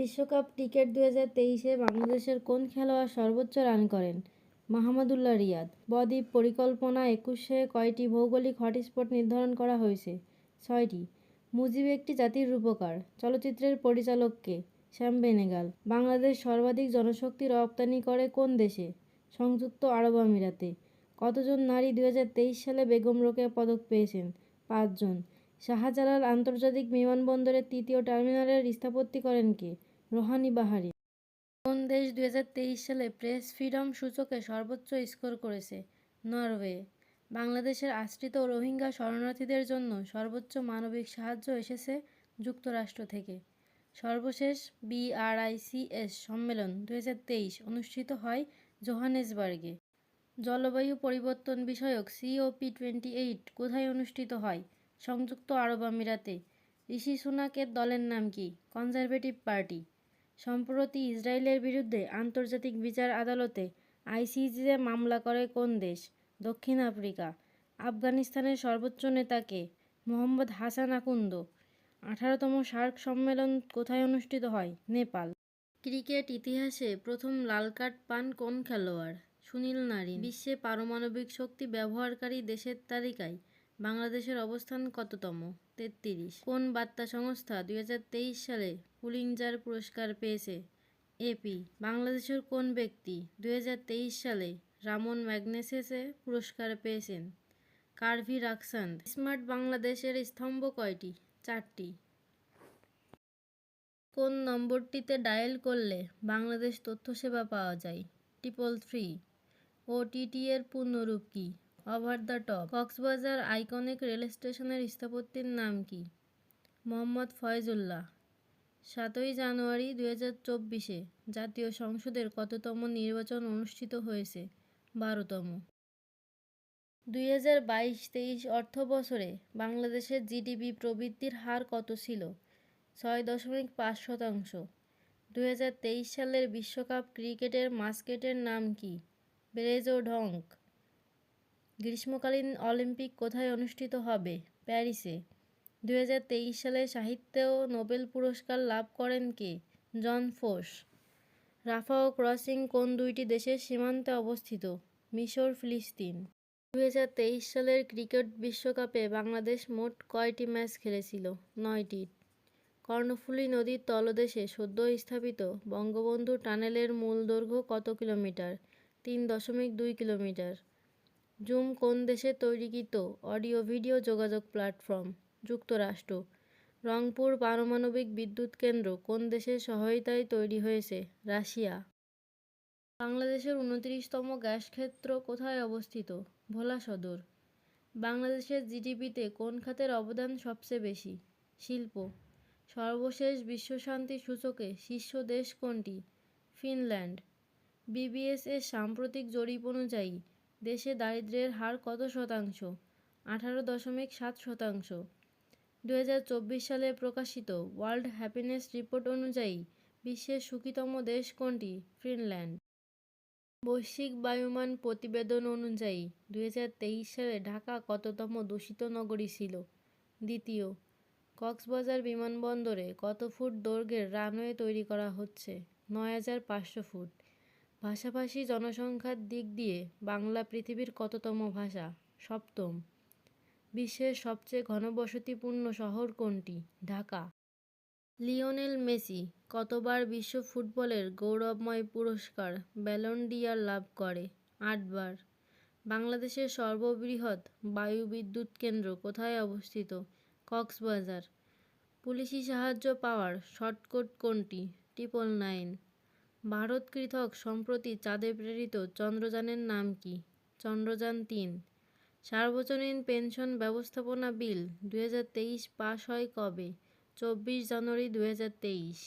বিশ্বকাপ ক্রিকেট 2023-এ বাংলাদেশের কোন খেলোয়াড় সর্বোচ্চ রান করেন? মাহমুদুল্লাহ রিয়াদ। বদ্বীপ পরিকল্পনা 21-এ কয়টি ভৌগোলিক হটস্পট নির্ধারণ করা হয়েছে? 6টি। মুজিব একটি জাতির রূপকার। চলচ্চিত্রের পরিচালক কে? শ্যাম বেনেগাল। বাংলাদেশ সর্বাধিক জনশক্তি রপ্তানি করে কোন দেশে? সংযুক্ত আরব আমিরাতে। কতজন নারী 2023 সালে বেগম রোকেয়া পদক পেয়েছেন? 5 জন। শাহজালাল আন্তর্জাতিক বিমানবন্দরের তৃতীয় টার্মিনালের স্থাপত্য করেন কে? রোহানি বাহারি। কোন দেশ 2023 সালে প্রেস ফ্রিডম সূচকে সর্বোচ্চ স্কোর করেছে? নরওয়ে। বাংলাদেশের আশ্রিত রোহিঙ্গা শরণার্থীদের জন্য সর্বোচ্চ মানবিক সাহায্য এসেছে যুক্তরাষ্ট্র থেকে। সর্বশেষ BRICS সম্মেলন 2023 অনুষ্ঠিত হয় জোহানেসবার্গে। জলবায়ু পরিবর্তন বিষয়ক COP28 কোথায় অনুষ্ঠিত হয়? সংযুক্ত আরব আমিরাতে। ঋষি সুনাকের দলের নাম কি? Conservative party. সম্প্রতি ইসরায়েলের বিরুদ্ধে আন্তর্জাতিক বিচার আদালতে ICJে মামলা করে কোন দেশ? দক্ষিণ আফ্রিকা। আফগানিস্তানের সর্বোচ্চ নেতা কে? মোহাম্মদ হাসান আকুন্দ। 18তম সার্ক সম্মেলন কোথায় অনুষ্ঠিত হয়? নেপাল। ক্রিকেট ইতিহাসে প্রথম লাল কার্ড পান কোন খেলোয়াড়? সুনীল নারিন। বিশ্বে পারমাণবিক শক্তি ব্যবহারকারী দেশের তালিকায় বাংলাদেশের অবস্থান কততম? 33। কোন বার্তা সংস্থা 2023 সালে পুলিৎজার পুরস্কার পেয়েছে? AP। বাংলাদেশের কোন ব্যক্তি 2023 সালে রামন ম্যাগসেসে পুরস্কার পেয়েছেন? কার্ভি রাকসান। স্মার্ট বাংলাদেশের স্তম্ভ কয়টি? 4টি। কোন নম্বরটিতে ডায়াল করলে বাংলাদেশ তথ্য সেবা পাওয়া যায়? 333। OTT এর পূর্ণরূপ কি? Over the top. Cox's Bazar iconic rail স্টেশনের স্থপতির নাম কি? মোহাম্মদ ফয়জুল্লাহ। 7ই জানুয়ারি 2024-এ জাতীয় সংসদের কততম নির্বাচন অনুষ্ঠিত হয়েছে? 12তম। 2022-23 অর্থবছরে বাংলাদেশের GDP প্রবৃদ্ধির হার কত ছিল? 6.5%। 2023 সালের বিশ্বকাপ ক্রিকেটের মাস্কটের নাম কি? ব্রেজো ঢংক। গ্রীষ্মকালীন অলিম্পিক কোথায় অনুষ্ঠিত হবে? প্যারিসে। 2023 সালে সাহিত্যে নোবেল পুরস্কার লাভ করেন কে? জন ফোর্স। রাফাহ ক্রসিং কোন দুইটি দেশের সীমান্তে অবস্থিত? মিশর, ফিলিস্তিন। 2023 সালের ক্রিকেট বিশ্বকাপে বাংলাদেশ মোট কয়টি ম্যাচ খেলেছিল? 9টি। কর্ণফুলী নদীর তলদেশে সদ্য স্থাপিত বঙ্গবন্ধু টানেলের মূল দৈর্ঘ্য কত কিলোমিটার? 3.2 কিলোমিটার। জুম কোন দেশে তৈরিকৃত অডিও ভিডিও যোগাযোগ প্ল্যাটফর্ম? যুক্তরাষ্ট্র। রংপুর পারমাণবিক বিদ্যুৎ কেন্দ্র কোন দেশের সহায়তায় তৈরি হয়েছে? রাশিয়া। বাংলাদেশের 29তম গ্যাস ক্ষেত্র কোথায় অবস্থিত? ভোলা সদর। বাংলাদেশের জিডিপিতে কোন খাতের অবদান সবচেয়ে বেশি? শিল্প। সর্বশেষ বিশ্বশান্তি সূচকে শীর্ষ দেশ কোনটি? ফিনল্যান্ড। BBS এর সাম্প্রতিক জরিপ অনুযায়ী দেশে দারিদ্র্যের হার কত শতাংশ? 18.7%। 2024 সালে প্রকাশিত ওয়ার্ল্ড হ্যাপিনেস রিপোর্ট অনুযায়ী বিশ্বের সুখীতম দেশ কোনটি? ফিনল্যান্ড। বৈশ্বিক বায়ুমান প্রতিবেদন অনুযায়ী 2023 সালে ঢাকা কততম দূষিত নগরী ছিল? দ্বিতীয়। কক্সবাজার বিমানবন্দরে কত ফুট দৈর্ঘ্যের রানওয়ে তৈরি করা হচ্ছে? 9500 ফুট। ভাষাভাষী জনসংখ্যার দিক দিয়ে বাংলা পৃথিবীর কততম ভাষা? 7ম। বিশ্বের সবচেয়ে ঘনবসতিপূর্ণ শহর কোনটি? ঢাকা। লিওনেল মেসি কতবার বিশ্ব ফুটবলের গৌরবময় পুরস্কার ব্যালন ডি'অর লাভ করে? 8 বার। বাংলাদেশের সর্ববৃহৎ বায়ুবিদ্যুৎ কেন্দ্র কোথায় অবস্থিত? কক্সবাজার। পুলিশি সাহায্য পাওয়ার শর্টকাট কোনটি? 999। ভারত কর্তৃক সম্প্রতি চাঁদে প্রেরিত চন্দ্রযানের নাম কি? চন্দ্রযান-3। সার্বজনীন পেনশন ব্যবস্থাপনা বিল 2023 পাস হয় কবে? 24 জানুয়ারি 2023।